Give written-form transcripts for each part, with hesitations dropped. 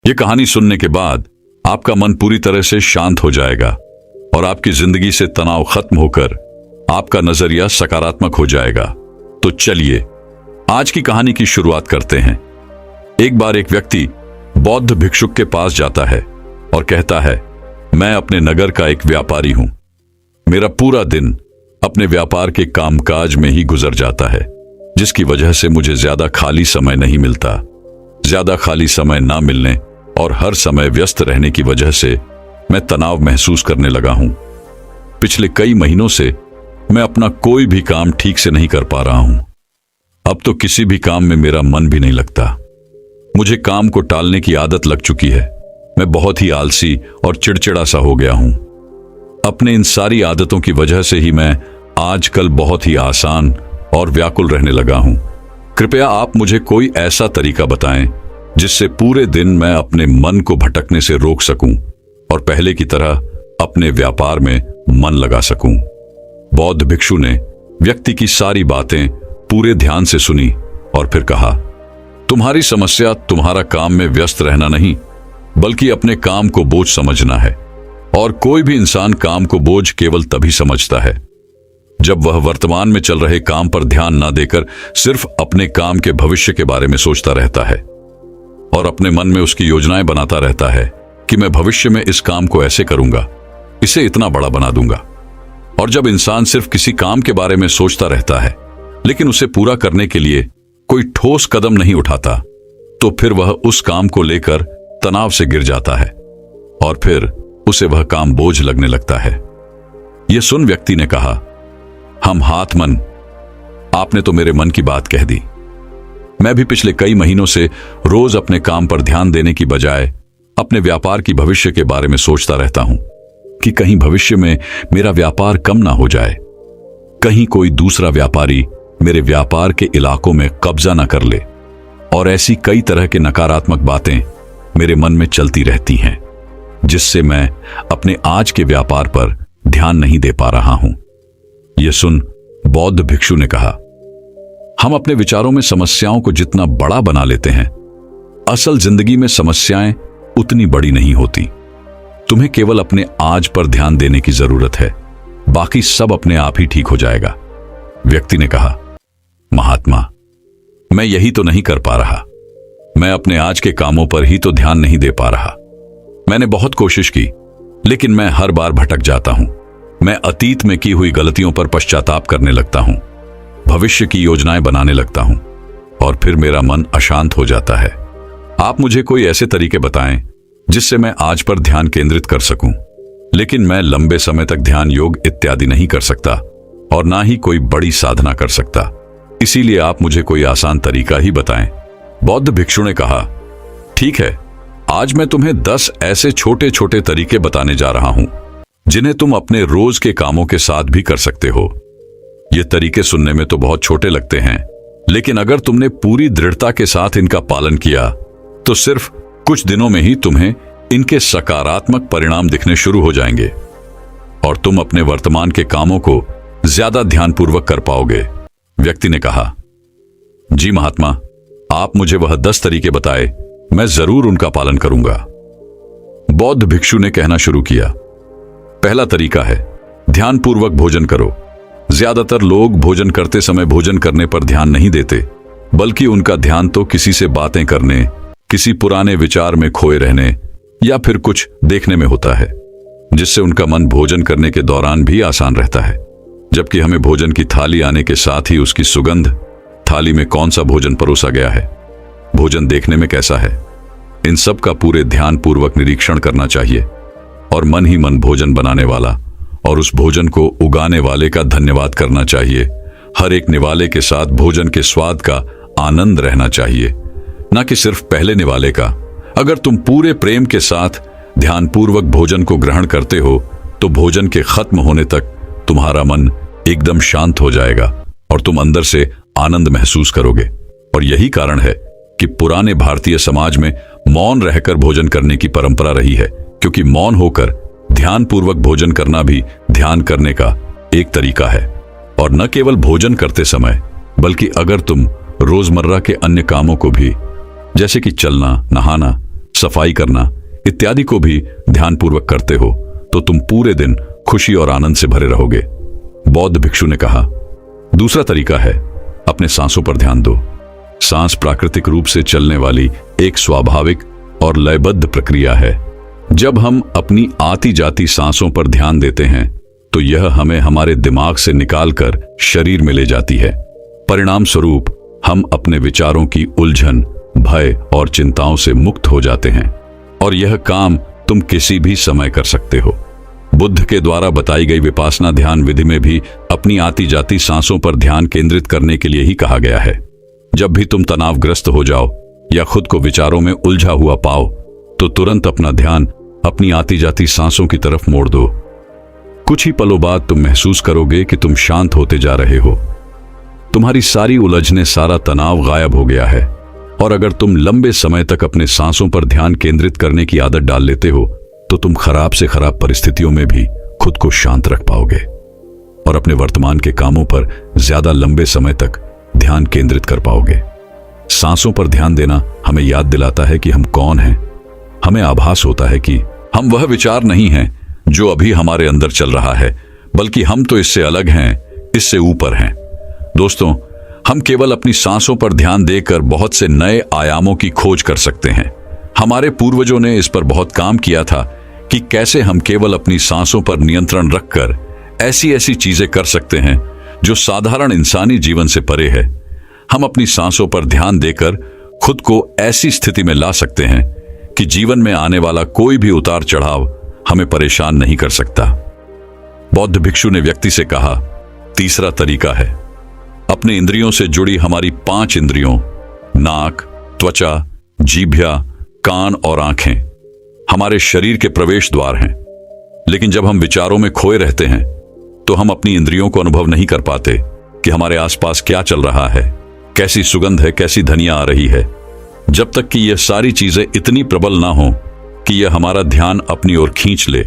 ये कहानी सुनने के बाद आपका मन पूरी तरह से शांत हो जाएगा और आपकी जिंदगी से तनाव खत्म होकर आपका नजरिया सकारात्मक हो जाएगा। तो चलिए आज की कहानी की शुरुआत करते हैं। एक बार एक व्यक्ति बौद्ध भिक्षुक के पास जाता है और कहता है, मैं अपने नगर का एक व्यापारी हूं। मेरा पूरा दिन अपने व्यापार के कामकाज में ही गुजर जाता है, जिसकी वजह से मुझे ज्यादा खाली समय नहीं मिलता। ज्यादा खाली समय ना मिलने और हर समय व्यस्त रहने की वजह से मैं तनाव महसूस करने लगा हूं। पिछले कई महीनों से मैं अपना कोई भी काम ठीक से नहीं कर पा रहा हूं। अब तो किसी भी काम में मेरा मन भी नहीं लगता। मुझे काम को टालने की आदत लग चुकी है। मैं बहुत ही आलसी और चिड़चिड़ा सा हो गया हूं। अपने इन सारी आदतों की वजह से ही मैं आजकल बहुत ही आसान और व्याकुल रहने लगा हूं। कृपया आप मुझे कोई ऐसा तरीका बताएं जिससे पूरे दिन मैं अपने मन को भटकने से रोक सकूं और पहले की तरह अपने व्यापार में मन लगा सकूं। बौद्ध भिक्षु ने व्यक्ति की सारी बातें पूरे ध्यान से सुनी और फिर कहा, तुम्हारी समस्या तुम्हारा काम में व्यस्त रहना नहीं, बल्कि अपने काम को बोझ समझना है। और कोई भी इंसान काम को बोझ केवल तभी समझता है जब वह वर्तमान में चल रहे काम पर ध्यान ना देकर सिर्फ अपने काम के भविष्य के बारे में सोचता रहता है और अपने मन में उसकी योजनाएं बनाता रहता है कि मैं भविष्य में इस काम को ऐसे करूंगा, इसे इतना बड़ा बना दूंगा। और जब इंसान सिर्फ किसी काम के बारे में सोचता रहता है लेकिन उसे पूरा करने के लिए कोई ठोस कदम नहीं उठाता, तो फिर वह उस काम को लेकर तनाव से गिर जाता है और फिर उसे वह काम बोझ लगने लगता है। यह सुन व्यक्ति ने कहा, हम हाथ मन, आपने तो मेरे मन की बात कह दी। मैं भी पिछले कई महीनों से रोज अपने काम पर ध्यान देने की बजाय अपने व्यापार की भविष्य के बारे में सोचता रहता हूं कि कहीं भविष्य में मेरा व्यापार कम ना हो जाए, कहीं कोई दूसरा व्यापारी मेरे व्यापार के इलाकों में कब्जा ना कर ले। और ऐसी कई तरह के नकारात्मक बातें मेरे मन में चलती रहती हैं, जिससे मैं अपने आज के व्यापार पर ध्यान नहीं दे पा रहा हूं। यह सुन बौद्ध भिक्षु ने कहा, हम अपने विचारों में समस्याओं को जितना बड़ा बना लेते हैं, असल जिंदगी में समस्याएं उतनी बड़ी नहीं होती। तुम्हें केवल अपने आज पर ध्यान देने की जरूरत है, बाकी सब अपने आप ही ठीक हो जाएगा। व्यक्ति ने कहा, महात्मा, मैं यही तो नहीं कर पा रहा। मैं अपने आज के कामों पर ही तो ध्यान नहीं दे पा रहा। मैंने बहुत कोशिश की, लेकिन मैं हर बार भटक जाता हूं। मैं अतीत में की हुई गलतियों पर पश्चाताप करने लगता हूं, भविष्य की योजनाएं बनाने लगता हूं और फिर मेरा मन अशांत हो जाता है। आप मुझे कोई ऐसे तरीके बताएं जिससे मैं आज पर ध्यान केंद्रित कर सकूं, लेकिन मैं लंबे समय तक ध्यान योग इत्यादि नहीं कर सकता और ना ही कोई बड़ी साधना कर सकता। इसीलिए आप मुझे कोई आसान तरीका ही बताएं। बौद्ध भिक्षु ने कहा, ठीक है, आज मैं तुम्हें 10 ऐसे छोटे छोटे तरीके बताने जा रहा हूं जिन्हें तुम अपने रोज के कामों के साथ भी कर सकते हो। ये तरीके सुनने में तो बहुत छोटे लगते हैं, लेकिन अगर तुमने पूरी दृढ़ता के साथ इनका पालन किया तो सिर्फ कुछ दिनों में ही तुम्हें इनके सकारात्मक परिणाम दिखने शुरू हो जाएंगे और तुम अपने वर्तमान के कामों को ज्यादा ध्यानपूर्वक कर पाओगे। व्यक्ति ने कहा, जी महात्मा, आप मुझे वह 10 तरीके बताए, मैं जरूर उनका पालन करूंगा। बौद्ध भिक्षु ने कहना शुरू किया, पहला तरीका है ध्यानपूर्वक भोजन करो। ज्यादातर लोग भोजन करते समय भोजन करने पर ध्यान नहीं देते, बल्कि उनका ध्यान तो किसी से बातें करने, किसी पुराने विचार में खोए रहने या फिर कुछ देखने में होता है, जिससे उनका मन भोजन करने के दौरान भी आसान रहता है। जबकि हमें भोजन की थाली आने के साथ ही उसकी सुगंध, थाली में कौन सा भोजन परोसा गया है, भोजन देखने में कैसा है, इन सब का पूरे ध्यानपूर्वक निरीक्षण करना चाहिए और मन ही मन भोजन बनाने वाला और उस भोजन को उगाने वाले का धन्यवाद करना चाहिए। हर एक निवाले के साथ भोजन के स्वाद का आनंद रहना चाहिए, न कि सिर्फ पहले निवाले का। अगर तुम पूरे प्रेम के साथ ध्यानपूर्वक भोजन को ग्रहण करते हो तो भोजन के खत्म होने तक तुम्हारा मन एकदम शांत हो जाएगा और तुम अंदर से आनंद महसूस करोगे। और यही कारण है कि पुराने भारतीय समाज में मौन रहकर भोजन करने की परंपरा रही है, क्योंकि मौन होकर ध्यानपूर्वक भोजन करना भी ध्यान करने का एक तरीका है। और न केवल भोजन करते समय, बल्कि अगर तुम रोजमर्रा के अन्य कामों को भी, जैसे कि चलना, नहाना, सफाई करना इत्यादि को भी ध्यानपूर्वक करते हो तो तुम पूरे दिन खुशी और आनंद से भरे रहोगे। बौद्ध भिक्षु ने कहा, दूसरा तरीका है अपने सांसों पर ध्यान दो। सांस प्राकृतिक रूप से चलने वाली एक स्वाभाविक और लयबद्ध प्रक्रिया है। जब हम अपनी आती जाती सांसों पर ध्यान देते हैं तो यह हमें हमारे दिमाग से निकालकर शरीर में ले जाती है। परिणाम स्वरूप हम अपने विचारों की उलझन, भय और चिंताओं से मुक्त हो जाते हैं और यह काम तुम किसी भी समय कर सकते हो। बुद्ध के द्वारा बताई गई विपासना ध्यान विधि में भी अपनी आती जाती सांसों पर ध्यान केंद्रित करने के लिए ही कहा गया है। जब भी तुम तनावग्रस्त हो जाओ या खुद को विचारों में उलझा हुआ पाओ तो तुरंत अपना ध्यान अपनी आती जाती सांसों की तरफ मोड़ दो। कुछ ही पलों बाद तुम महसूस करोगे कि तुम शांत होते जा रहे हो। तुम्हारी सारी उलझने, सारा तनाव गायब हो गया है। और अगर तुम लंबे समय तक अपने सांसों पर ध्यान केंद्रित करने की आदत डाल लेते हो तो तुम खराब से खराब परिस्थितियों में भी खुद को शांत रख पाओगे और अपने वर्तमान के कामों पर ज्यादा लंबे समय तक ध्यान केंद्रित कर पाओगे। सांसों पर ध्यान देना हमें याद दिलाता है कि हम कौन हैं। हमें आभास होता है कि हम वह विचार नहीं हैं जो अभी हमारे अंदर चल रहा है, बल्कि हम तो इससे अलग हैं, इससे ऊपर हैं। दोस्तों, हम केवल अपनी सांसों पर ध्यान देकर बहुत से नए आयामों की खोज कर सकते हैं। हमारे पूर्वजों ने इस पर बहुत काम किया था कि कैसे हम केवल अपनी सांसों पर नियंत्रण रखकर ऐसी ऐसी चीजें कर सकते हैं जो साधारण इंसानी जीवन से परे है। हम अपनी सांसों पर ध्यान देकर खुद को ऐसी स्थिति में ला सकते हैं कि जीवन में आने वाला कोई भी उतार चढ़ाव हमें परेशान नहीं कर सकता। बौद्ध भिक्षु ने व्यक्ति से कहा, तीसरा तरीका है अपने इंद्रियों से जुड़ी हमारी 5 इंद्रियों नाक, त्वचा, जीभ्या, कान और आंखें हमारे शरीर के प्रवेश द्वार हैं। लेकिन जब हम विचारों में खोए रहते हैं तो हम अपनी इंद्रियों को अनुभव नहीं कर पाते कि हमारे आसपास क्या चल रहा है, कैसी सुगंध है, कैसी ध्वनियां आ रही है। जब तक कि यह सारी चीजें इतनी प्रबल ना हो कि यह हमारा ध्यान अपनी ओर खींच ले,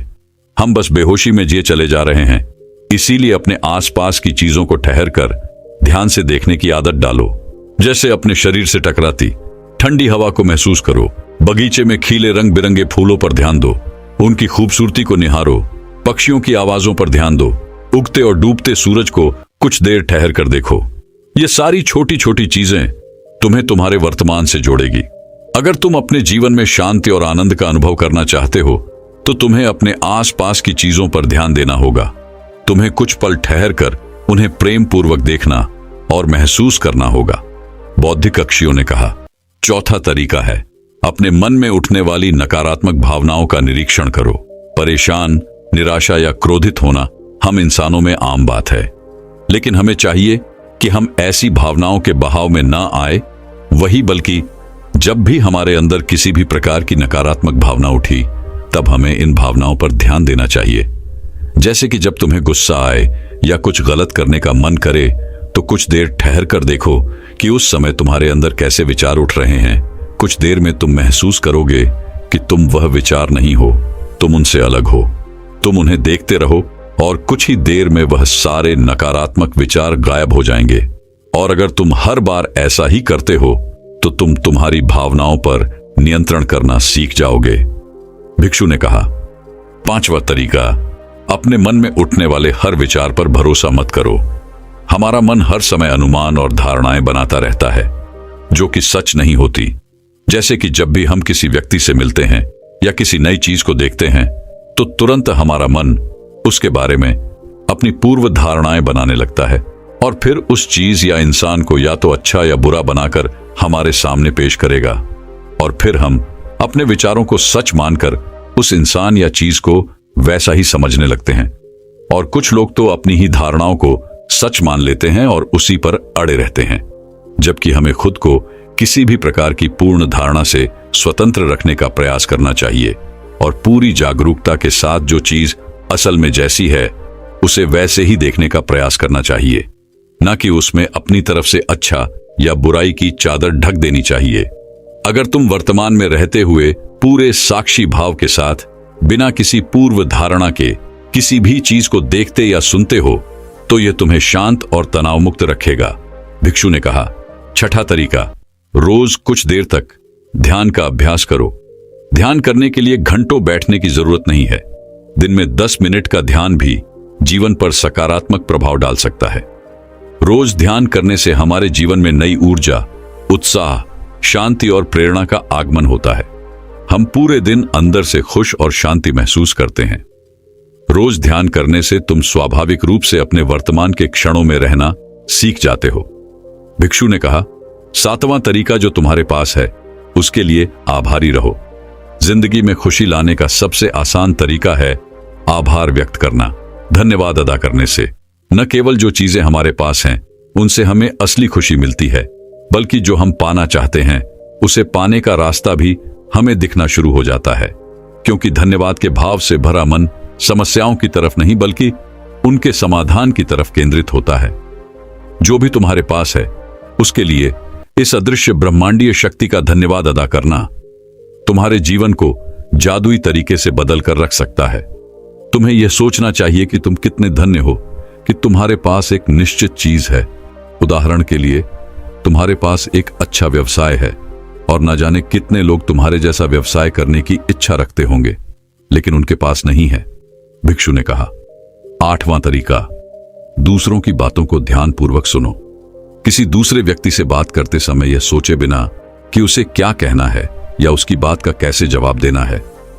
हम बस बेहोशी में जिए चले जा रहे हैं। इसीलिए अपने आसपास की चीजों को ठहर कर ध्यान से देखने की आदत डालो। जैसे अपने शरीर से टकराती ठंडी हवा को महसूस करो, बगीचे में खिले रंग बिरंगे फूलों पर ध्यान दो, उनकी खूबसूरती को निहारो, पक्षियों की आवाजों पर ध्यान दो, उगते और डूबते सूरज को कुछ देर ठहर कर देखो। ये सारी छोटी छोटी चीजें तुम्हें तुम्हारे वर्तमान से जोड़ेगी। अगर तुम अपने जीवन में शांति और आनंद का अनुभव करना चाहते हो तो तुम्हें अपने आसपास की चीजों पर ध्यान देना होगा। तुम्हें कुछ पल ठहर कर उन्हें प्रेम पूर्वक देखना और महसूस करना होगा। बौद्धिक कक्षियों ने कहा, चौथा तरीका है अपने मन में उठने वाली नकारात्मक भावनाओं का निरीक्षण करो। परेशान, निराशा या क्रोधित होना हम इंसानों में आम बात है, लेकिन हमें चाहिए कि हम ऐसी भावनाओं के बहाव में ना आए। वही बल्कि जब भी हमारे अंदर किसी भी प्रकार की नकारात्मक भावना उठी तब हमें इन भावनाओं पर ध्यान देना चाहिए। जैसे कि जब तुम्हें गुस्सा आए या कुछ गलत करने का मन करे तो कुछ देर ठहर कर देखो कि उस समय तुम्हारे अंदर कैसे विचार उठ रहे हैं। कुछ देर में तुम महसूस करोगे कि तुम वह विचार नहीं हो, तुम उनसे अलग हो। तुम उन्हें देखते रहो और कुछ ही देर में वह सारे नकारात्मक विचार गायब हो जाएंगे। और अगर तुम हर बार ऐसा ही करते हो तो तुम तुम्हारी भावनाओं पर नियंत्रण करना सीख जाओगे। भिक्षु ने कहा, पांचवा तरीका, अपने मन में उठने वाले हर विचार पर भरोसा मत करो। हमारा मन हर समय अनुमान और धारणाएं बनाता रहता है जो कि सच नहीं होती। जैसे कि जब भी हम किसी व्यक्ति से मिलते हैं या किसी नई चीज को देखते हैं तो तुरंत हमारा मन उसके बारे में अपनी पूर्व धारणाएं बनाने लगता है और फिर उस चीज या इंसान को या तो अच्छा या बुरा बनाकर हमारे सामने पेश करेगा और फिर हम अपने विचारों को सच मानकर उस इंसान या चीज को वैसा ही समझने लगते हैं। और कुछ लोग तो अपनी ही धारणाओं को सच मान लेते हैं और उसी पर अड़े रहते हैं, जबकि हमें खुद को किसी भी प्रकार की पूर्ण धारणा से स्वतंत्र रखने का प्रयास करना चाहिए और पूरी जागरूकता के साथ जो चीज असल में जैसी है उसे वैसे ही देखने का प्रयास करना चाहिए, न कि उसमें अपनी तरफ से अच्छा या बुराई की चादर ढक देनी चाहिए। अगर तुम वर्तमान में रहते हुए पूरे साक्षी भाव के साथ बिना किसी पूर्व धारणा के किसी भी चीज को देखते या सुनते हो तो यह तुम्हें शांत और तनाव मुक्त रखेगा। भिक्षु ने कहा, छठा तरीका, रोज कुछ देर तक ध्यान का अभ्यास करो। ध्यान करने के लिए घंटों बैठने की जरूरत नहीं है। दिन में 10 मिनट का ध्यान भी जीवन पर सकारात्मक प्रभाव डाल सकता है। रोज ध्यान करने से हमारे जीवन में नई ऊर्जा, उत्साह, शांति और प्रेरणा का आगमन होता है। हम पूरे दिन अंदर से खुश और शांति महसूस करते हैं। रोज ध्यान करने से तुम स्वाभाविक रूप से अपने वर्तमान के क्षणों में रहना सीख जाते हो। भिक्षु ने कहा, 7वां तरीका जो तुम्हारे पास है उसके लिए आभारी रहो। जिंदगी में खुशी लाने का सबसे आसान तरीका है आभार व्यक्त करना। धन्यवाद अदा करने से न केवल जो चीजें हमारे पास हैं उनसे हमें असली खुशी मिलती है, बल्कि जो हम पाना चाहते हैं उसे पाने का रास्ता भी हमें दिखना शुरू हो जाता है। क्योंकि धन्यवाद के भाव से भरा मन समस्याओं की तरफ नहीं बल्कि उनके समाधान की तरफ केंद्रित होता है। जो भी तुम्हारे पास है उसके लिए इस अदृश्य ब्रह्मांडीय शक्ति का धन्यवाद अदा करना तुम्हारे जीवन को जादुई तरीके से बदल कर रख सकता है। तुम्हें यह सोचना चाहिए कि तुम कितने धन्य हो कि तुम्हारे पास एक निश्चित चीज है। उदाहरण के लिए, तुम्हारे पास एक अच्छा व्यवसाय है और न जाने कितने लोग तुम्हारे जैसा व्यवसाय करने की इच्छा रखते होंगे, लेकिन उनके पास नहीं है। भिक्षु ने कहा, 8वां तरीका, दूसरों की बातों को ध्यानपूर्वक सुनो। किसी दूसरे व्यक्ति से बात करते समय यह सोचे बिना कि उसे क्या कहना है या उसकी बात का कैसे जवाब देना है,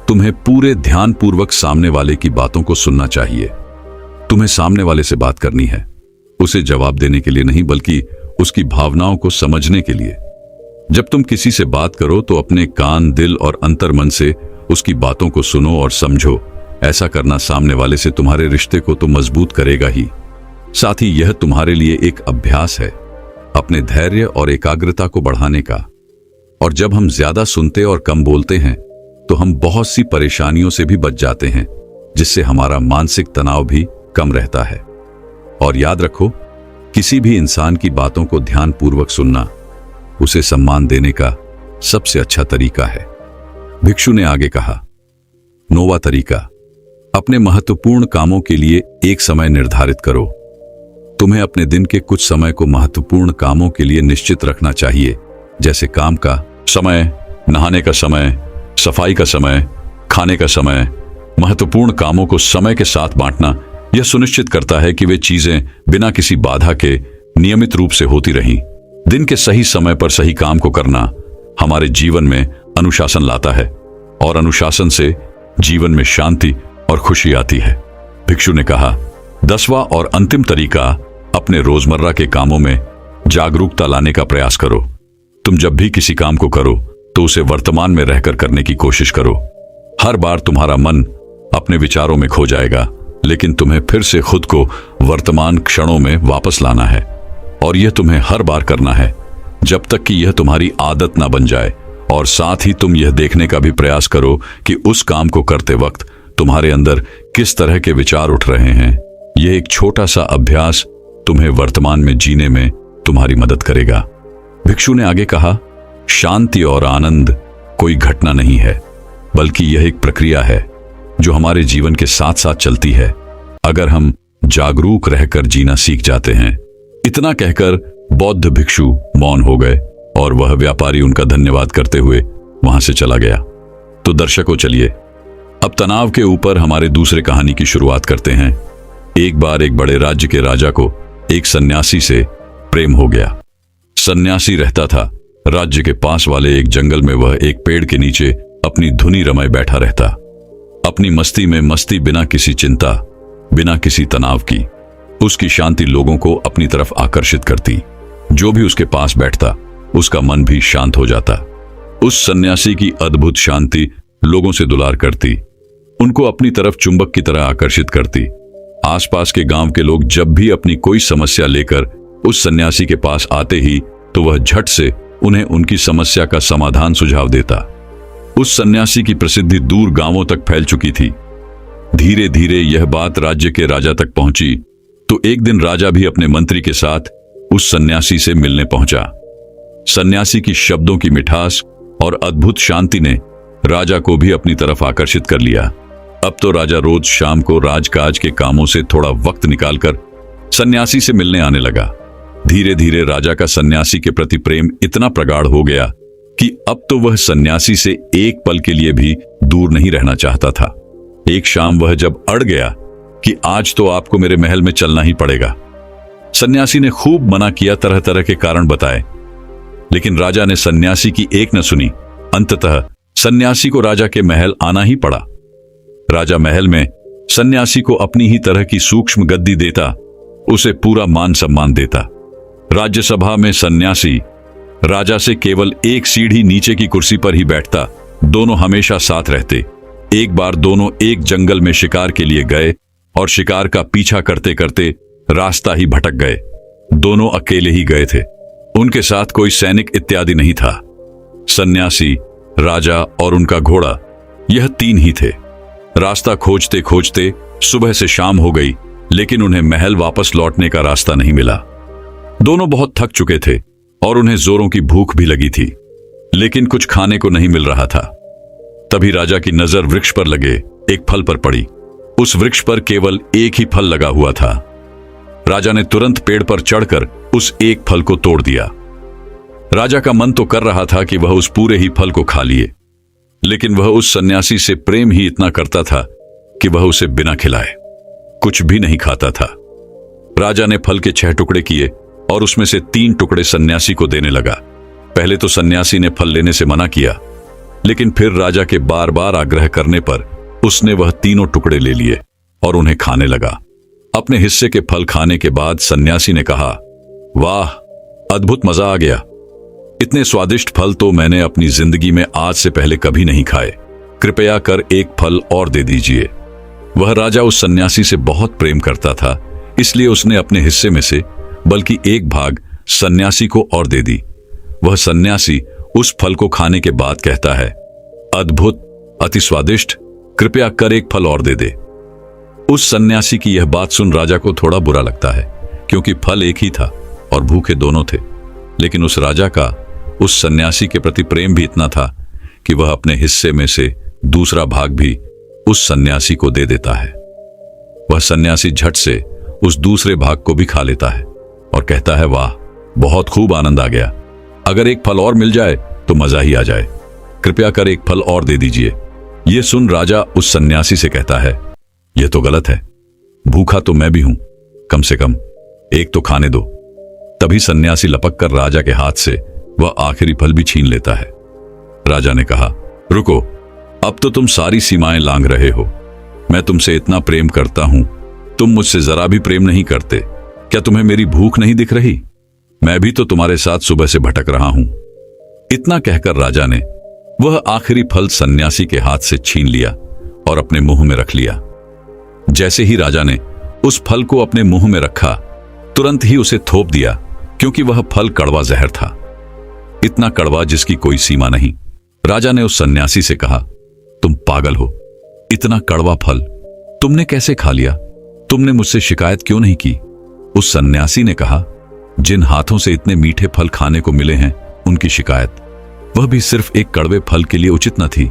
तुम्हें पूरे ध्यानपूर्वक सामने वाले की बातों को सुनना चाहिए। तुम्हें सामने वाले से बात करनी है, उसे जवाब देने के लिए नहीं बल्कि उसकी भावनाओं को समझने के लिए। जब तुम किसी से बात करो तो अपने कान, दिल और अंतर्मन से उसकी बातों को सुनो और समझो। ऐसा करना सामने वाले से तुम्हारे रिश्ते को तो मजबूत करेगा ही, साथ ही यह तुम्हारे लिए एक अभ्यास है अपने धैर्य और एकाग्रता को बढ़ाने का। और जब हम ज्यादा सुनते और कम बोलते हैं तो हम बहुत सी परेशानियों से भी बच जाते हैं, जिससे हमारा मानसिक तनाव भी कम रहता है। और याद रखो, किसी भी इंसान की बातों को ध्यानपूर्वक सुनना उसे सम्मान देने का सबसे अच्छा तरीका है। भिक्षु ने आगे कहा, 9वां तरीका, अपने महत्वपूर्ण कामों के लिए एक समय निर्धारित करो। तुम्हें अपने दिन के कुछ समय को महत्वपूर्ण कामों के लिए निश्चित रखना चाहिए, जैसे काम का समय, नहाने का समय, सफाई का समय, खाने का समय। महत्वपूर्ण कामों को समय के साथ बांटना यह सुनिश्चित करता है कि वे चीजें बिना किसी बाधा के नियमित रूप से होती रहें। दिन के सही समय पर सही काम को करना हमारे जीवन में अनुशासन लाता है और अनुशासन से जीवन में शांति और खुशी आती है। भिक्षु ने कहा, 10वां और अंतिम तरीका, अपने रोजमर्रा के कामों में जागरूकता लाने का प्रयास करो। तुम जब भी किसी काम को करो तो उसे वर्तमान में रहकर करने की कोशिश करो। हर बार तुम्हारा मन अपने विचारों में खो जाएगा, लेकिन तुम्हें फिर से खुद को वर्तमान क्षणों में वापस लाना है। और यह तुम्हें हर बार करना है जब तक कि यह तुम्हारी आदत ना बन जाए। और साथ ही तुम यह देखने का भी प्रयास करो कि उस काम को करते वक्त तुम्हारे अंदर किस तरह के विचार उठ रहे हैं। यह एक छोटा सा अभ्यास तुम्हें वर्तमान में जीने में तुम्हारी मदद करेगा। भिक्षु ने आगे कहा, शांति और आनंद कोई घटना नहीं है, बल्कि यह एक प्रक्रिया है जो हमारे जीवन के साथ साथ चलती है, अगर हम जागरूक रहकर जीना सीख जाते हैं। इतना कहकर बौद्ध भिक्षु मौन हो गए और वह व्यापारी उनका धन्यवाद करते हुए वहां से चला गया। तो दर्शकों, चलिए अब तनाव के ऊपर हमारे दूसरे कहानी की शुरुआत करते हैं। एक बार एक बड़े राज्य के राजा को एक सन्यासी से प्रेम हो गया। सन्यासी रहता था राज्य के पास वाले एक जंगल में। वह एक पेड़ के नीचे अपनी धुनी रमाए बैठा रहता, अपनी मस्ती में मस्ती, बिना किसी चिंता, बिना किसी तनाव की। उसकी शांति लोगों को अपनी तरफ आकर्षित करती। जो भी उसके पास बैठता उसका मन भी शांत हो जाता। उस सन्यासी की अद्भुत शांति लोगों से दुलार करती, उनको अपनी तरफ चुंबक की तरह आकर्षित करती। आसपास के गांव के लोग जब भी अपनी कोई समस्या लेकर उस सन्यासी के पास आते ही तो वह झट से उन्हें उनकी समस्या का समाधान सुझाव देता। उस सन्यासी की प्रसिद्धि दूर गांवों तक फैल चुकी थी। धीरे धीरे यह बात राज्य के राजा तक पहुंची तो एक दिन राजा भी अपने मंत्री के साथ उस सन्यासी से मिलने पहुंचा। सन्यासी की शब्दों की मिठास और अद्भुत शांति ने राजा को भी अपनी तरफ आकर्षित कर लिया। अब तो राजा रोज शाम को राजकाज के कामों से थोड़ा वक्त निकालकर सन्यासी से मिलने आने लगा। धीरे धीरे राजा का सन्यासी के प्रति प्रेम इतना प्रगाढ़ हो गया कि अब तो वह सन्यासी से एक पल के लिए भी दूर नहीं रहना चाहता था। एक शाम वह जब अड़ गया कि आज तो आपको मेरे महल में चलना ही पड़ेगा। सन्यासी ने खूब मना किया, तरह तरह के कारण बताए, लेकिन राजा ने सन्यासी की एक न सुनी। अंततः सन्यासी को राजा के महल आना ही पड़ा। राजा महल में सन्यासी को अपनी ही तरह की सूक्ष्म गद्दी देता, उसे पूरा मान सम्मान देता। राज्यसभा में सन्यासी राजा से केवल एक सीढ़ी नीचे की कुर्सी पर ही बैठता। दोनों हमेशा साथ रहते। एक बार दोनों एक जंगल में शिकार के लिए गए और शिकार का पीछा करते करते रास्ता ही भटक गए। दोनों अकेले ही गए थे, उनके साथ कोई सैनिक इत्यादि नहीं था। सन्यासी, राजा और उनका घोड़ा, यह तीन ही थे। रास्ता खोजते खोजते सुबह से शाम हो गई, लेकिन उन्हें महल वापस लौटने का रास्ता नहीं मिला। दोनों बहुत थक चुके थे और उन्हें जोरों की भूख भी लगी थी, लेकिन कुछ खाने को नहीं मिल रहा था। तभी राजा की नजर वृक्ष पर लगे एक फल पर पड़ी। उस वृक्ष पर केवल एक ही फल लगा हुआ था। राजा ने तुरंत पेड़ पर चढ़कर उस एक फल को तोड़ दिया। राजा का मन तो कर रहा था कि वह उस पूरे ही फल को खा लिए, लेकिन वह उस सन्यासी से प्रेम ही इतना करता था कि वह उसे बिना खिलाए कुछ भी नहीं खाता था। राजा ने फल के 6 टुकड़े किए और उसमें से 3 टुकड़े सन्यासी को देने लगा। पहले तो सन्यासी ने फल लेने से मना किया, लेकिन फिर राजा के बार बार आग्रह करने पर उसने वह तीनों टुकड़े ले लिए और उन्हें खाने लगा। अपने हिस्से के फल खाने के बाद सन्यासी ने कहा, वाह, अद्भुत मजा आ गया। इतने स्वादिष्ट फल तो मैंने अपनी जिंदगी में आज से पहले कभी नहीं खाए। कृपया कर एक फल और दे दीजिए। वह राजा उस सन्यासी से बहुत प्रेम करता था, इसलिए उसने अपने हिस्से में से बल्कि एक भाग सन्यासी को और दे दी। वह सन्यासी उस फल को खाने के बाद कहता है, अद्भुत, अति स्वादिष्ट, कृपया कर एक फल और दे दे। उस सन्यासी की यह बात सुन राजा को थोड़ा बुरा लगता है, क्योंकि फल एक ही था और भूखे दोनों थे। लेकिन उस राजा का उस सन्यासी के प्रति प्रेम भी इतना था कि वह अपने हिस्से में से दूसरा भाग भी उस सन्यासी को दे देता है। वह सन्यासी झट से उस दूसरे भाग को भी खा लेता है और कहता है, वाह, बहुत खूब आनंद आ गया। अगर एक फल और मिल जाए तो मजा ही आ जाए। कृपया कर एक फल और दे दीजिए। यह सुन राजा उस सन्यासी से कहता है, यह तो गलत है। भूखा तो मैं भी हूं, कम से कम एक तो खाने दो। तभी सन्यासी लपक कर राजा के हाथ से वह आखिरी फल भी छीन लेता है। राजा ने कहा, रुको, अब तो तुम सारी सीमाएं लांघ रहे हो। मैं तुमसे इतना प्रेम करता हूं, तुम मुझसे जरा भी प्रेम नहीं करते। क्या तुम्हें मेरी भूख नहीं दिख रही? मैं भी तो तुम्हारे साथ सुबह से भटक रहा हूं। इतना कहकर राजा ने वह आखिरी फल सन्यासी के हाथ से छीन लिया और अपने मुंह में रख लिया। जैसे ही राजा ने उस फल को अपने मुंह में रखा, तुरंत ही उसे थोप दिया, क्योंकि वह फल कड़वा जहर था। इतना कड़वा जिसकी कोई सीमा नहीं। राजा ने उस सन्यासी से कहा, तुम पागल हो, इतना कड़वा फल तुमने कैसे खा लिया? तुमने मुझसे शिकायत क्यों नहीं की? उस सन्यासी ने कहा, जिन हाथों से इतने मीठे फल खाने को मिले हैं, उनकी शिकायत, वह भी सिर्फ एक कड़वे फल के लिए उचित न थी।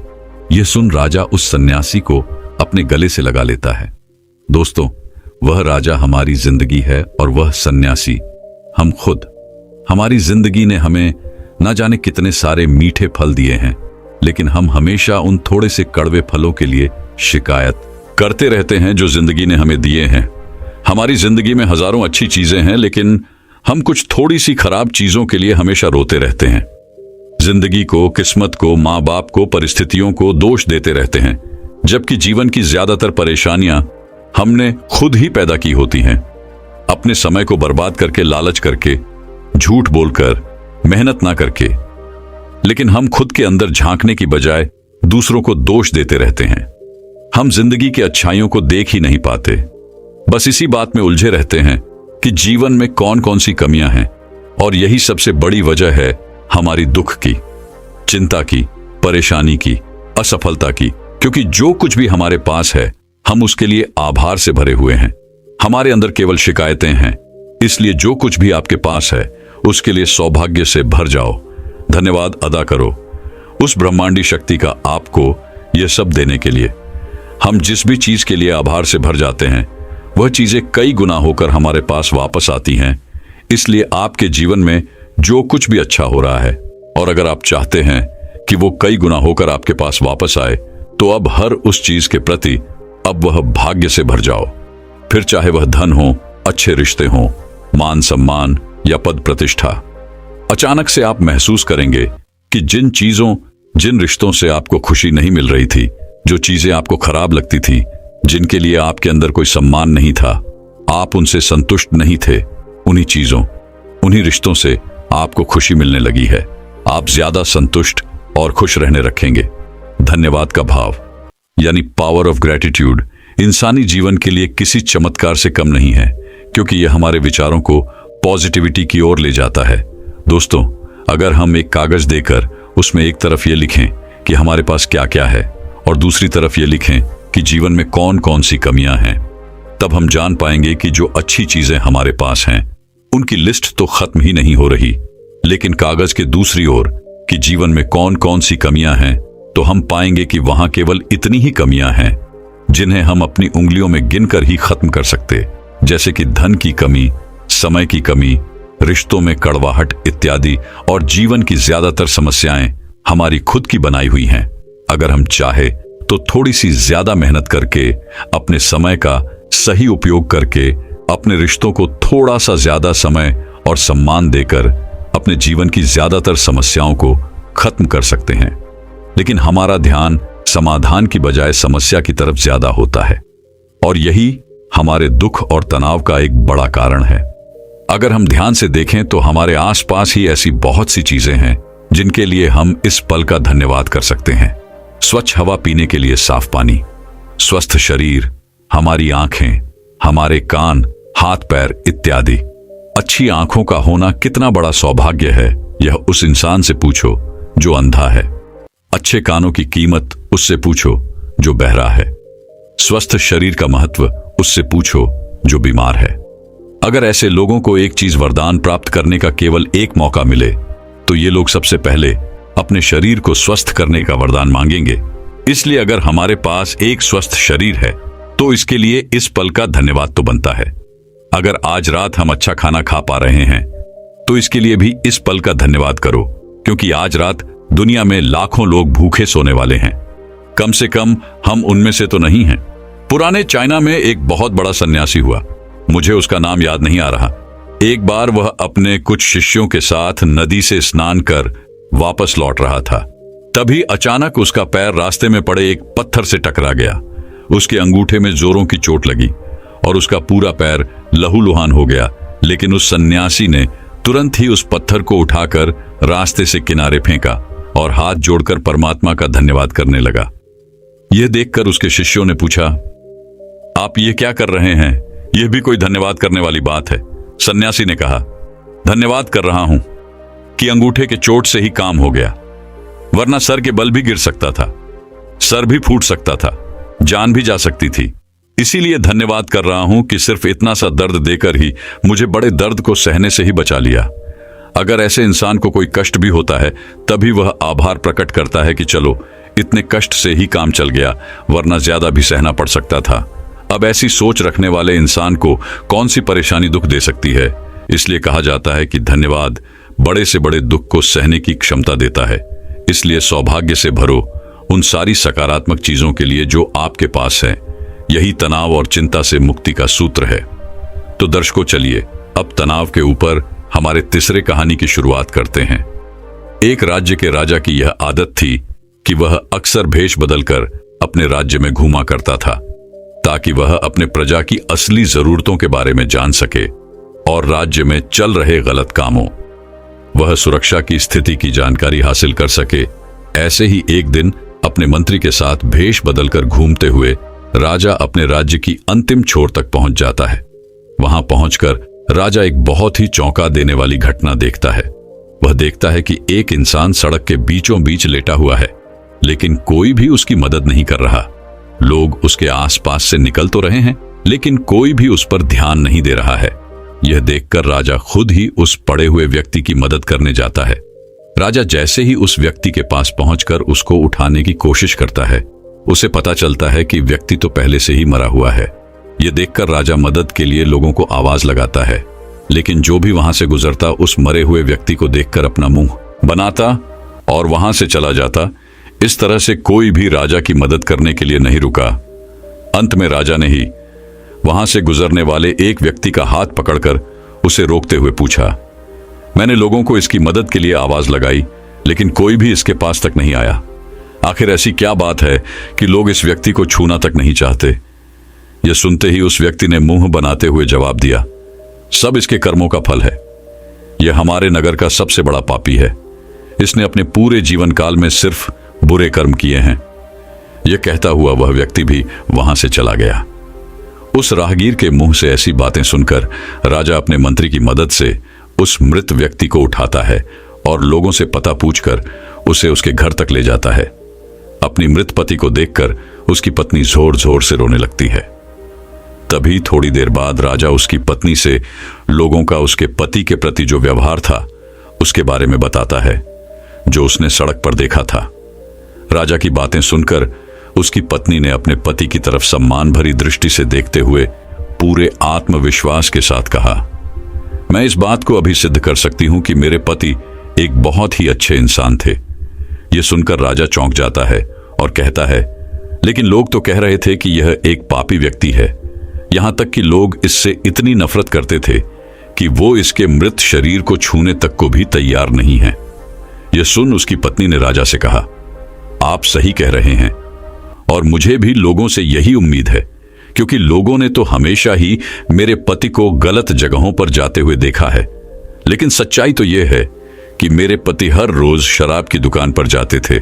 यह सुन राजा उस सन्यासी को अपने गले से लगा लेता है। दोस्तों, वह राजा हमारी जिंदगी है और वह सन्यासी हम खुद। हमारी जिंदगी ने हमें न जाने कितने सारे मीठे फल दिए हैं, लेकिन हम हमेशा उन थोड़े से कड़वे फलों के लिए शिकायत करते रहते हैं जो जिंदगी ने हमें दिए हैं। हमारी जिंदगी में हजारों अच्छी चीजें हैं, लेकिन हम कुछ थोड़ी सी खराब चीजों के लिए हमेशा रोते रहते हैं। जिंदगी को, किस्मत को, माँ बाप को, परिस्थितियों को दोष देते रहते हैं, जबकि जीवन की ज्यादातर परेशानियां हमने खुद ही पैदा की होती हैं। अपने समय को बर्बाद करके, लालच करके, झूठ बोलकर, मेहनत ना करके। लेकिन हम खुद के अंदर झांकने की बजाय दूसरों को दोष देते रहते हैं। हम जिंदगी की अच्छाइयों को देख ही नहीं पाते, बस इसी बात में उलझे रहते हैं कि जीवन में कौन कौन सी कमियां हैं। और यही सबसे बड़ी वजह है हमारी दुख की, चिंता की, परेशानी की, असफलता की। क्योंकि जो कुछ भी हमारे पास है, हम उसके लिए आभार से भरे हुए हैं। हमारे अंदर केवल शिकायतें हैं। इसलिए जो कुछ भी आपके पास है, उसके लिए सौभाग्य से भर जाओ, धन्यवाद अदा करो उस ब्रह्मांडी शक्ति का, आपको यह सब देने के लिए। हम जिस भी चीज के लिए आभार से भर जाते हैं, वह चीजें कई गुना होकर हमारे पास वापस आती हैं। इसलिए आपके जीवन में जो कुछ भी अच्छा हो रहा है, और अगर आप चाहते हैं कि वो कई गुना होकर आपके पास वापस आए, तो अब हर उस चीज के प्रति अब वह भाग्य से भर जाओ। फिर चाहे वह धन हो, अच्छे रिश्ते हो, मान सम्मान या पद प्रतिष्ठा। अचानक से आप महसूस करेंगे कि जिन रिश्तों से आपको खुशी नहीं मिल रही थी, जो चीजें आपको खराब लगती थी, जिनके लिए आपके अंदर कोई सम्मान नहीं था, आप उनसे संतुष्ट नहीं थे, उन्हीं रिश्तों से आपको खुशी मिलने लगी है। आप ज्यादा संतुष्ट और खुश रहने रखेंगे। धन्यवाद का भाव यानी पावर ऑफ ग्रेटिट्यूड इंसानी जीवन के लिए किसी चमत्कार से कम नहीं है, क्योंकि यह हमारे विचारों को पॉजिटिविटी की ओर ले जाता है। दोस्तों, अगर हम एक कागज देकर उसमें एक तरफ ये लिखें कि हमारे पास क्या क्या है और दूसरी तरफ ये लिखें कि जीवन में कौन कौन सी कमियां हैं, तब हम जान पाएंगे कि जो अच्छी चीजें हमारे पास हैं उनकी लिस्ट तो खत्म ही नहीं हो रही, लेकिन कागज के दूसरी ओर कि जीवन में कौन कौन सी कमियां हैं, तो हम पाएंगे कि वहां केवल इतनी ही कमियां हैं जिन्हें हम अपनी उंगलियों में गिनकर ही खत्म कर सकते, जैसे कि धन की कमी, समय की कमी, रिश्तों में कड़वाहट इत्यादि। और जीवन की ज्यादातर समस्याएं हमारी खुद की बनाई हुई हैं। अगर हम चाहे तो थोड़ी सी ज्यादा मेहनत करके, अपने समय का सही उपयोग करके, अपने रिश्तों को थोड़ा सा ज्यादा समय और सम्मान देकर अपने जीवन की ज्यादातर समस्याओं को खत्म कर सकते हैं। लेकिन हमारा ध्यान समाधान की बजाय समस्या की तरफ ज्यादा होता है, और यही हमारे दुख और तनाव का एक बड़ा कारण है। अगर हम ध्यान से देखें तो हमारे आसपास ही ऐसी बहुत सी चीजें हैं जिनके लिए हम इस पल का धन्यवाद कर सकते हैं। स्वच्छ हवा पीने के लिए साफ पानी, स्वस्थ शरीर, हमारी आंखें, हमारे कान, हाथ पैर इत्यादि। अच्छी आंखों का होना कितना बड़ा सौभाग्य है, यह उस इंसान से पूछो जो अंधा है। अच्छे कानों की कीमत उससे पूछो जो बहरा है। स्वस्थ शरीर का महत्व उससे पूछो जो बीमार है। अगर ऐसे लोगों को एक चीज वरदान प्राप्त करने का केवल एक मौका मिले, तो ये लोग सबसे पहले अपने शरीर को स्वस्थ करने का वरदान मांगेंगे। इसलिए अगर हमारे पास एक स्वस्थ शरीर है तो इसके लिए इस पल का धन्यवाद तो बनता है। अगर आज रात हम अच्छा खाना खा पा रहे हैं तो इसके लिए भी इस पल का धन्यवाद करो, क्योंकि आज रात दुनिया में लाखों लोग भूखे सोने वाले हैं। कम से कम हम उनमें से तो नहीं हैं। पुराने चाइना में एक बहुत बड़ा सन्यासी हुआ, मुझे उसका नाम याद नहीं आ रहा। एक बार वह अपने कुछ शिष्यों के साथ नदी से स्नान कर वापस लौट रहा था। तभी अचानक उसका पैर रास्ते में पड़े एक पत्थर से टकरा गया। उसके अंगूठे में जोरों की चोट लगी और उसका पूरा पैर लहूलुहान हो गया। लेकिन उस सन्यासी ने तुरंत ही उस पत्थर को उठाकर रास्ते से किनारे फेंका और हाथ जोड़कर परमात्मा का धन्यवाद करने लगा। यह देखकर उसके शिष्यों ने पूछा, आप ये क्या कर रहे हैं? यह भी कोई धन्यवाद करने वाली बात है? सन्यासी ने कहा, धन्यवाद कर रहा हूं कि अंगूठे के चोट से ही काम हो गया, वरना सर के बल भी गिर सकता था, सर भी फूट सकता था, जान भी जा सकती थी। इसीलिए धन्यवाद कर रहा हूं कि सिर्फ इतना सा दर्द देकर ही मुझे बड़े दर्द को सहने से ही बचा लिया। अगर ऐसे इंसान को कोई कष्ट भी होता है तभी वह आभार प्रकट करता है कि चलो इतने कष्ट से ही काम चल गया, वरना ज्यादा भी सहना पड़ सकता था। अब ऐसी सोच रखने वाले इंसान को कौन सी परेशानी दुख दे सकती है? इसलिए कहा जाता है कि धन्यवाद बड़े से बड़े दुख को सहने की क्षमता देता है। इसलिए सौभाग्य से भरो उन सारी सकारात्मक चीजों के लिए जो आपके पास है। यही तनाव और चिंता से मुक्ति का सूत्र है। तो दर्शकों, चलिए अब तनाव के ऊपर हमारे तीसरे कहानी की शुरुआत करते हैं। एक राज्य के राजा की यह आदत थी कि वह अक्सर भेष बदलकर अपने राज्य में घूमा करता था, ताकि वह अपने प्रजा की असली जरूरतों के बारे में जान सके और राज्य में चल रहे गलत कामों, वह सुरक्षा की स्थिति की जानकारी हासिल कर सके। ऐसे ही एक दिन अपने मंत्री के साथ भेष बदलकर घूमते हुए राजा अपने राज्य की अंतिम छोर तक पहुंच जाता है। वहां पहुंचकर राजा एक बहुत ही चौंका देने वाली घटना देखता है। वह देखता है कि एक इंसान सड़क के बीचों बीच लेटा हुआ है, लेकिन कोई भी उसकी मदद नहीं कर रहा। लोग उसके आसपास से निकल तो रहे हैं, लेकिन कोई भी उस पर ध्यान नहीं दे रहा है। यह देखकर राजा खुद ही उस पड़े हुए व्यक्ति की मदद करने जाता है। राजा जैसे ही उस व्यक्ति के पास पहुंचकर उसको उठाने की कोशिश करता है, उसे पता चलता है कि व्यक्ति तो पहले से ही मरा हुआ है। यह देखकर राजा मदद के लिए लोगों को आवाज लगाता है, लेकिन जो भी वहां से गुजरता उस मरे हुए व्यक्ति को देखकर अपना मुंह बनाता और वहां से चला जाता। इस तरह से कोई भी राजा की मदद करने के लिए नहीं रुका। अंत में राजा ने ही वहां से गुजरने वाले एक व्यक्ति का हाथ पकड़कर उसे रोकते हुए पूछा। मैंने लोगों को इसकी मदद के लिए आवाज लगाई, लेकिन कोई भी इसके पास तक नहीं आया। आखिर ऐसी क्या बात है कि लोग इस व्यक्ति को छूना तक नहीं चाहते? यह सुनते ही उस व्यक्ति ने मुंह बनाते हुए जवाब दिया, सब इसके कर्मों का फल है। यह हमारे नगर का सबसे बड़ा पापी है। इसने अपने पूरे जीवन काल में सिर्फ बुरे कर्म किए हैं। यह कहता हुआ वह व्यक्ति भी वहां से चला गया। उस राहगीर के मुंह से ऐसी बातें सुनकर राजा अपने मंत्री की मदद से उस मृत व्यक्ति को उठाता है और लोगों से पता पूछकर उसे उसके घर तक ले जाता है। अपनी मृत पति को देखकर उसकी पत्नी जोर जोर से रोने लगती है। तभी थोड़ी देर बाद राजा उसकी पत्नी से लोगों का उसके पति के प्रति जो व्यवहार था उसके बारे में बताता है, जो उसने सड़क पर देखा था। राजा की बातें सुनकर उसकी पत्नी ने अपने पति की तरफ सम्मान भरी दृष्टि से देखते हुए पूरे आत्मविश्वास के साथ कहा, मैं इस बात को अभी सिद्ध कर सकती हूं कि मेरे पति एक बहुत ही अच्छे इंसान थे। यह सुनकर राजा चौंक जाता है और कहता है, लेकिन लोग तो कह रहे थे कि यह एक पापी व्यक्ति है। यहां तक कि लोग इससे इतनी नफरत करते थे कि वो इसके मृत शरीर को छूने तक को भी तैयार नहीं है। यह सुन उसकी पत्नी ने राजा से कहा, आप सही कह रहे हैं और मुझे भी लोगों से यही उम्मीद है, क्योंकि लोगों ने तो हमेशा ही मेरे पति को गलत जगहों पर जाते हुए देखा है। लेकिन सच्चाई तो यह है कि मेरे पति हर रोज शराब की दुकान पर जाते थे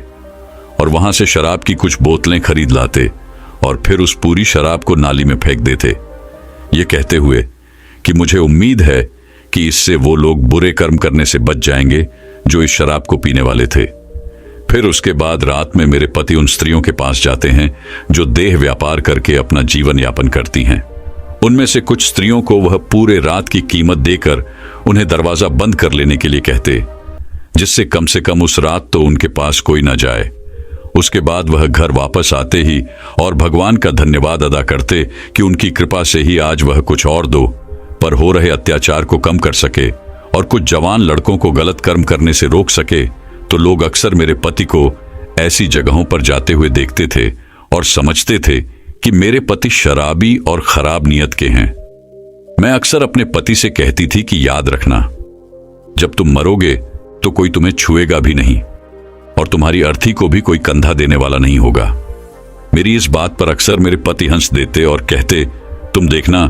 और वहां से शराब की कुछ बोतलें खरीद लाते और फिर उस पूरी शराब को नाली में फेंक देते, ये कहते हुए कि मुझे उम्मीद है कि इससे वो लोग बुरे कर्म करने से बच जाएंगे जो इस शराब को पीने वाले थे। फिर उसके बाद रात में मेरे पति उन स्त्रियों के पास जाते हैं जो देह व्यापार करके अपना जीवन यापन करती हैं। उनमें से कुछ स्त्रियों को वह पूरे रात की कीमत देकर उन्हें दरवाजा बंद कर लेने के लिए कहते, जिससे कम से कम उस रात तो उनके पास कोई न जाए। उसके बाद वह घर वापस आते ही और भगवान का धन्यवाद अदा करते कि उनकी कृपा से ही आज वह कुछ और दो पर हो रहे अत्याचार को कम कर सके और कुछ जवान लड़कों को गलत कर्म करने से रोक सके। तो लोग अक्सर मेरे पति को ऐसी जगहों पर जाते हुए देखते थे और समझते थे कि मेरे पति शराबी और खराब नियत के हैं। मैं अक्सर अपने पति से कहती थी कि याद रखना, जब तुम मरोगे तो कोई तुम्हें छुएगा भी नहीं और तुम्हारी अर्थी को भी कोई कंधा देने वाला नहीं होगा। मेरी इस बात पर अक्सर मेरे पति हंस देते और कहते, तुम देखना,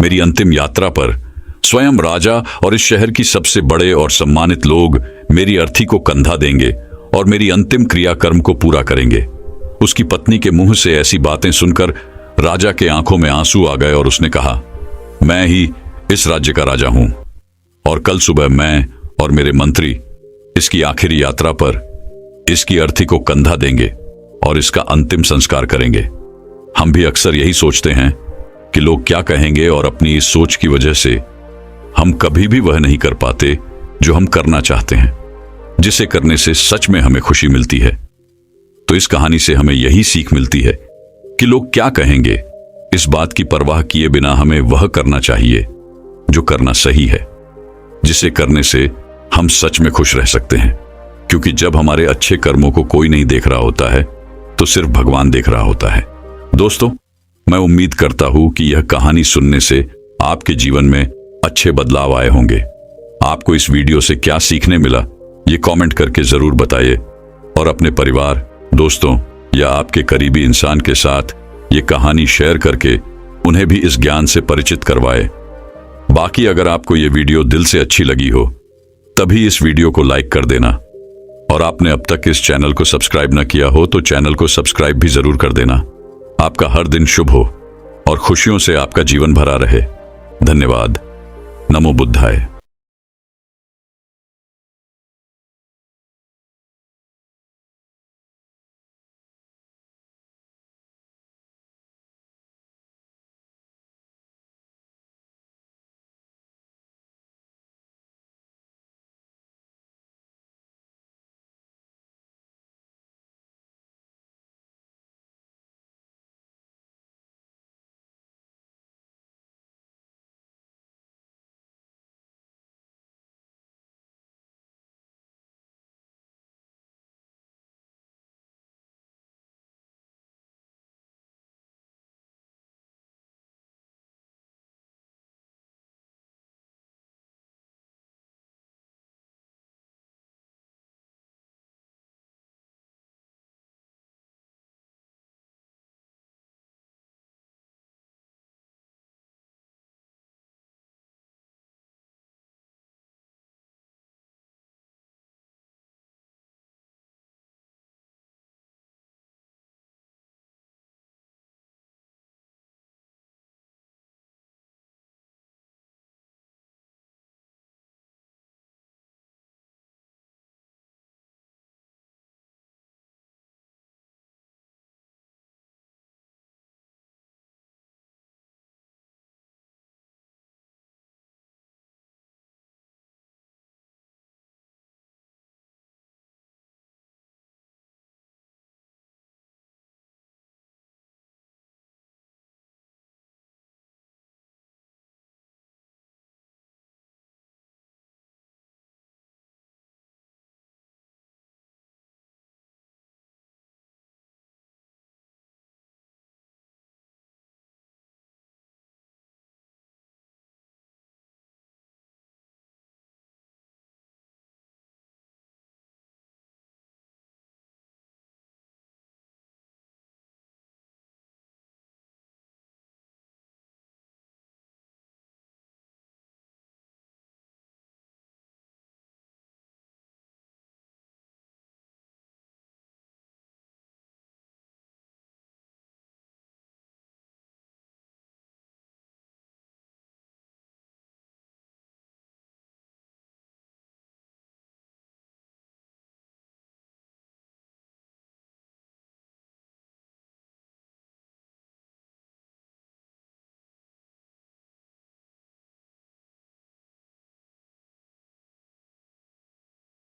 मेरी अंतिम यात्रा पर स्वयं राजा और इस शहर की सबसे बड़े और सम्मानित लोग मेरी अर्थी को कंधा देंगे और मेरी अंतिम क्रियाकर्म को पूरा करेंगे। उसकी पत्नी के मुंह से ऐसी बातें सुनकर राजा के आंखों में आंसू आ गए और उसने कहा, मैं ही इस राज्य का राजा हूं और कल सुबह मैं और मेरे मंत्री इसकी आखिरी यात्रा पर इसकी अर्थी को कंधा देंगे और इसका अंतिम संस्कार करेंगे। हम भी अक्सर यही सोचते हैं कि लोग क्या कहेंगे और अपनी इस सोच की वजह से हम कभी भी वह नहीं कर पाते जो हम करना चाहते हैं, जिसे करने से सच में हमें खुशी मिलती है। तो इस कहानी से हमें यही सीख मिलती है कि लोग क्या कहेंगे, इस बात की परवाह किए बिना हमें वह करना चाहिए जो करना सही है, जिसे करने से हम सच में खुश रह सकते हैं। क्योंकि जब हमारे अच्छे कर्मों को कोई नहीं देख रहा होता है तो सिर्फ भगवान देख रहा होता है। दोस्तों, मैं उम्मीद करता हूं कि यह कहानी सुनने से आपके जीवन में अच्छे बदलाव आए होंगे। आपको इस वीडियो से क्या सीखने मिला, ये कमेंट करके जरूर बताइए और अपने परिवार, दोस्तों या आपके करीबी इंसान के साथ ये कहानी शेयर करके उन्हें भी इस ज्ञान से परिचित करवाए। बाकी अगर आपको ये वीडियो दिल से अच्छी लगी हो तभी इस वीडियो को लाइक कर देना और आपने अब तक इस चैनल को सब्सक्राइब न किया हो तो चैनल को सब्सक्राइब भी जरूर कर देना। आपका हर दिन शुभ हो और खुशियों से आपका जीवन भरा रहे। धन्यवाद। नमो बुद्धाय।